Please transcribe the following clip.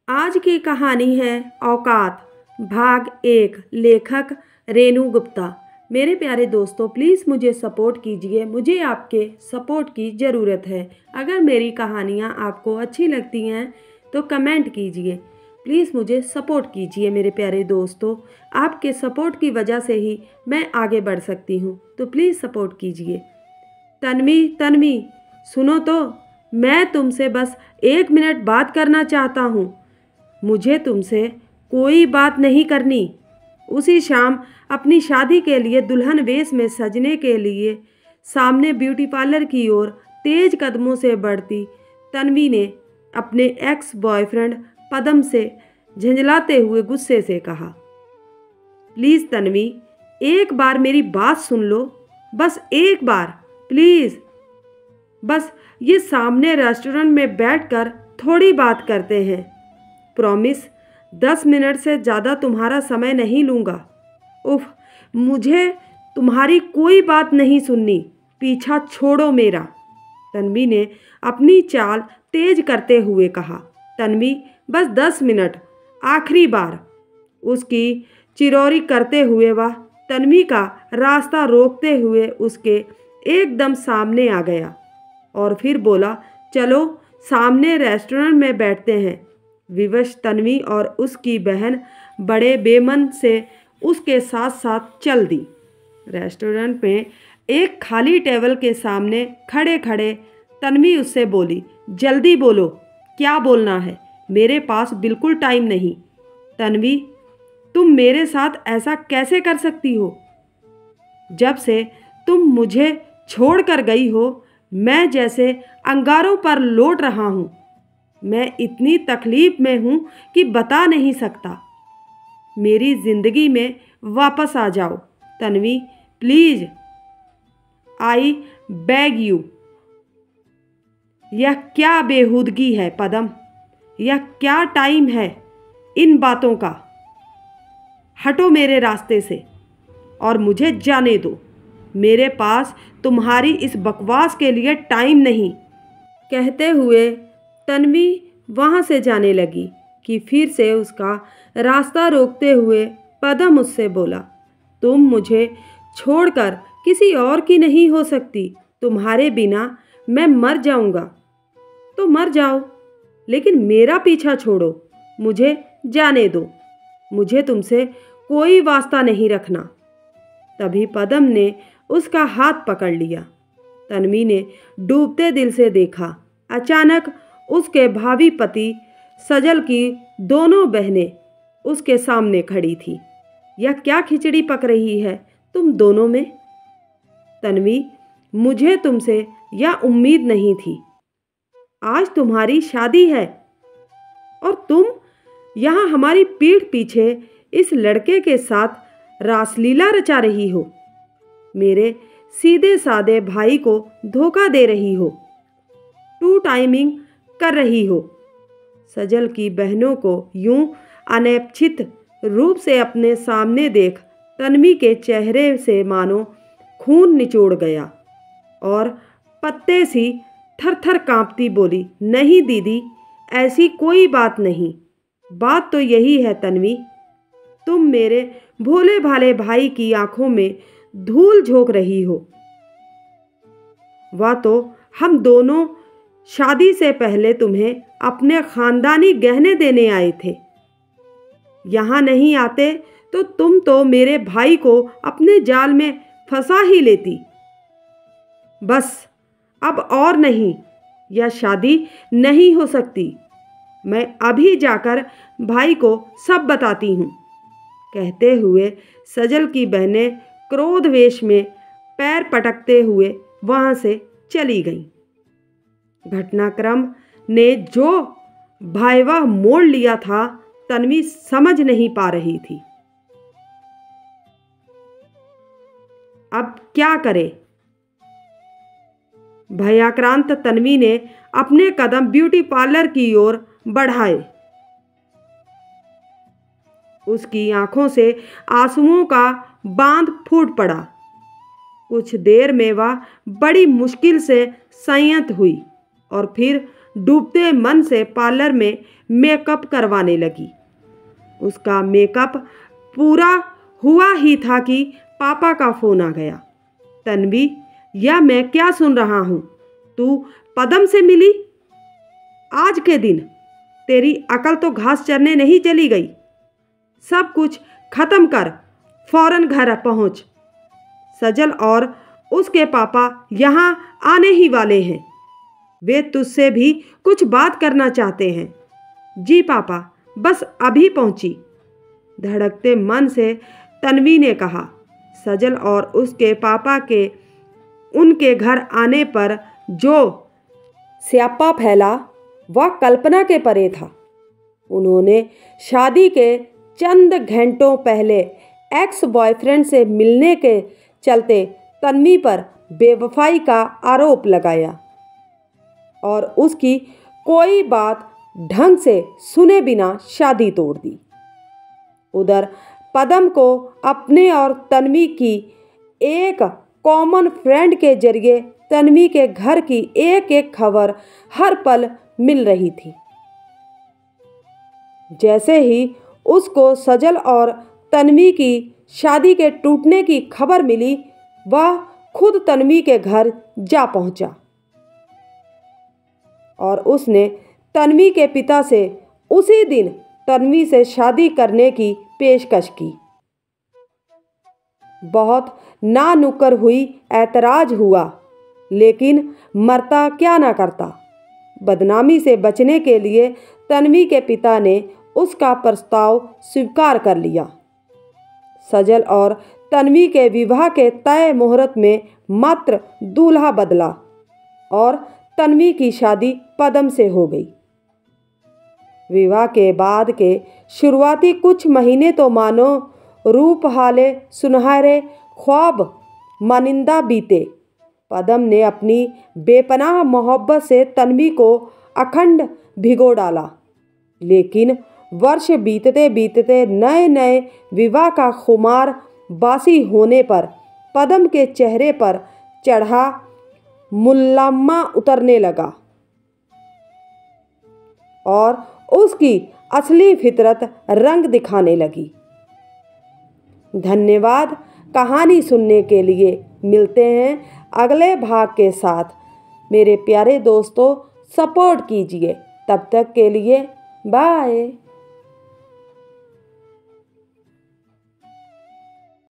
आज की कहानी है औकात, भाग 1। लेखक रेनू गुप्ता। मेरे प्यारे दोस्तों, प्लीज़ मुझे सपोर्ट कीजिए। मुझे आपके सपोर्ट की ज़रूरत है। अगर मेरी कहानियाँ आपको अच्छी लगती हैं तो कमेंट कीजिए। प्लीज़ मुझे सपोर्ट कीजिए मेरे प्यारे दोस्तों। आपके सपोर्ट की वजह से ही मैं आगे बढ़ सकती हूँ, तो प्लीज़ सपोर्ट कीजिए। तन्वी, तन्वी, सुनो तो, मैं तुमसे बस 1 मिनट बात करना चाहता हूँ। मुझे तुमसे कोई बात नहीं करनी। उसी शाम अपनी शादी के लिए दुल्हन वेश में सजने के लिए सामने ब्यूटी पार्लर की ओर तेज कदमों से बढ़ती तन्वी ने अपने एक्स बॉयफ्रेंड पदम से झंझलाते हुए गुस्से से कहा, प्लीज़ तन्वी, एक बार मेरी बात सुन लो। बस एक बार, प्लीज़। बस ये सामने रेस्टोरेंट में बैठकर थोड़ी बात करते हैं। प्रॉमिस, 10 मिनट से ज़्यादा तुम्हारा समय नहीं लूँगा। उफ, मुझे तुम्हारी कोई बात नहीं सुननी। पीछा छोड़ो मेरा। तन्वी ने अपनी चाल तेज करते हुए कहा। तन्वी, बस 10 मिनट, आखिरी बार। उसकी चिरौरी करते हुए वह तन्वी का रास्ता रोकते हुए उसके एकदम सामने आ गया और फिर बोला, चलो सामने रेस्टोरेंट में बैठते हैं। विवश तन्वी और उसकी बहन बड़े बेमन से उसके साथ साथ चल दी। रेस्टोरेंट में एक खाली टेबल के सामने खड़े खड़े तन्वी उससे बोली, जल्दी बोलो, क्या बोलना है? मेरे पास बिल्कुल टाइम नहीं। तन्वी, तुम मेरे साथ ऐसा कैसे कर सकती हो? जब से तुम मुझे छोड़कर गई हो, मैं जैसे अंगारों पर लौट रहा हूँ। मैं इतनी तकलीफ में हूँ कि बता नहीं सकता। मेरी ज़िंदगी में वापस आ जाओ Tanvi, please, I beg you. यह क्या बेहूदगी है पदम? यह क्या टाइम है इन बातों का? हटो मेरे रास्ते से और मुझे जाने दो। मेरे पास तुम्हारी इस बकवास के लिए टाइम नहीं। कहते हुए तन्वी वहाँ से जाने लगी कि फिर से उसका रास्ता रोकते हुए पदम उससे बोला, तुम मुझे छोड़कर किसी और की नहीं हो सकती। तुम्हारे बिना मैं मर जाऊँगा। तो मर जाओ, लेकिन मेरा पीछा छोड़ो। मुझे जाने दो। मुझे तुमसे कोई वास्ता नहीं रखना। तभी पदम ने उसका हाथ पकड़ लिया। तन्वी ने डूबते दिल से देखा। अचानक उसके भावी पति सजल की दोनों बहनें उसके सामने खड़ी थी। यह क्या खिचड़ी पक रही है तुम दोनों में? तन्वी, मुझे तुमसे यह उम्मीद नहीं थी। आज तुम्हारी शादी है और तुम यहाँ हमारी पीठ पीछे इस लड़के के साथ रासलीला रचा रही हो। मेरे सीधे साधे भाई को धोखा दे रही हो। टू टाइमिंग कर रही हो। सजल की बहनों को यूं अनपेक्षित रूप से अपने सामने देख तन्वी के चेहरे से मानो खून निचोड़ गया और पत्ते सी थर-थर कांपती बोली, नहीं दीदी, ऐसी कोई बात नहीं। बात तो यही है तन्वी, तुम मेरे भोले भाले भाई की आंखों में धूल झोंक रही हो। वह तो हम दोनों शादी से पहले तुम्हें अपने खानदानी गहने देने आए थे। यहाँ नहीं आते तो तुम तो मेरे भाई को अपने जाल में फंसा ही लेती। बस अब और नहीं, यह शादी नहीं हो सकती। मैं अभी जाकर भाई को सब बताती हूँ। कहते हुए सजल की बहनें क्रोध वेश में पैर पटकते हुए वहाँ से चली गईं। घटनाक्रम ने जो भयावह मोड़ लिया था, तन्वी समझ नहीं पा रही थी। अब क्या करे? भयाक्रांत तन्वी ने अपने कदम ब्यूटी पार्लर की ओर बढ़ाए। उसकी आंखों से आंसुओं का बांध फूट पड़ा। कुछ देर में वह बड़ी मुश्किल से संयत हुई और फिर डूबते मन से पार्लर में मेकअप करवाने लगी। उसका मेकअप पूरा हुआ ही था कि पापा का फ़ोन आ गया। तन्वी, यह मैं क्या सुन रहा हूँ? तू पदम से मिली? आज के दिन तेरी अकल तो घास चरने नहीं चली गई। सब कुछ खत्म कर, फौरन घर पहुँच। सजल और उसके पापा यहाँ आने ही वाले हैं। वे तुझसे भी कुछ बात करना चाहते हैं। जी पापा, बस अभी पहुँची, धड़कते मन से तन्वी ने कहा। सजल और उसके पापा के उनके घर आने पर जो स्यापा फैला वह कल्पना के परे था। उन्होंने शादी के चंद घंटों पहले एक्स बॉयफ्रेंड से मिलने के चलते तन्वी पर बेवफाई का आरोप लगाया और उसकी कोई बात ढंग से सुने बिना शादी तोड़ दी। उधर पदम को अपने और तन्वी की एक कॉमन फ्रेंड के जरिए तन्वी के घर की एक एक खबर हर पल मिल रही थी। जैसे ही उसको सजल और तन्वी की शादी के टूटने की खबर मिली, वह खुद तन्वी के घर जा पहुंचा और उसने तन्वी के पिता से उसी दिन तन्वी से शादी करने की पेशकश की। बहुत ना नुक्कर हुई, ऐतराज हुआ, लेकिन मरता क्या ना करता। बदनामी से बचने के लिए तन्वी के पिता ने उसका प्रस्ताव स्वीकार कर लिया। सजल और तन्वी के विवाह के तय मुहूर्त में मात्र दूल्हा बदला और तन्वी की शादी पदम से हो गई। विवाह के बाद के शुरुआती कुछ महीने तो मानो रूप हाले सुनहरे ख्वाब मानिंदा बीते। पदम ने अपनी बेपनाह मोहब्बत से तन्वी को अखंड भिगो डाला, लेकिन वर्ष बीतते बीतते नए नए विवाह का खुमार बासी होने पर पदम के चेहरे पर चढ़ा मुलाम्मा उतरने लगा और उसकी असली फितरत रंग दिखाने लगी। धन्यवाद कहानी सुनने के लिए। मिलते हैं अगले भाग के साथ। मेरे प्यारे दोस्तों, सपोर्ट कीजिए। तब तक के लिए बाय।